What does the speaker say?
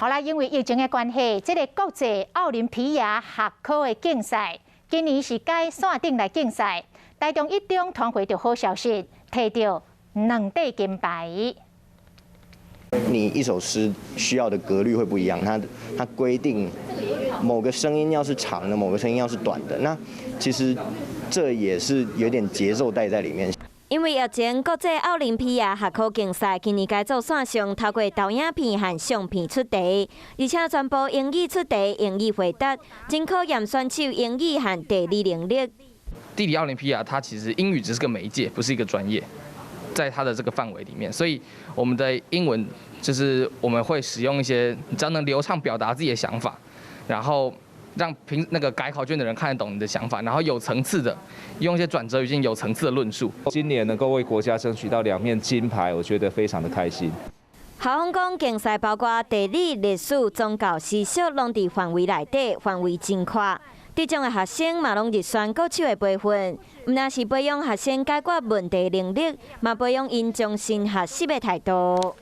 好啦，因为疫情的关系，这个国际奥林匹亚学科的竞赛，今年是改线顶来竞赛。台中一中团队就好消息，摕到2块金牌。你一首诗需要的格律会不一样，它规定某个声音要是长的，某个声音要是短的。那其实这也是有点节奏带在里面。因为疫情，国际奥林匹亚学科竞赛今年改做线上，透过投影片和相片出题，而且全部英语出题、英语回答，真考验选手英语和地理能力。地理奥林匹亚它其实英语只是个媒介，不是一个专业，在它的这个范围里面，所以我们的英文就是我们会使用一些只要能流畅表达自己的想法，然后让那个改考卷的人看得懂你的想法，然后有层次的用一些转折语境、有层次的论述。今年能够为国家争取到2面金牌，我觉得非常的开心。校方讲，竞赛包括地理、历史、宗教、史小，拢伫范围内底，范围真宽。得奖的学生嘛，拢入选各手的培训，唔但是培养学生解决问题能力，嘛培养因重视学习的态度。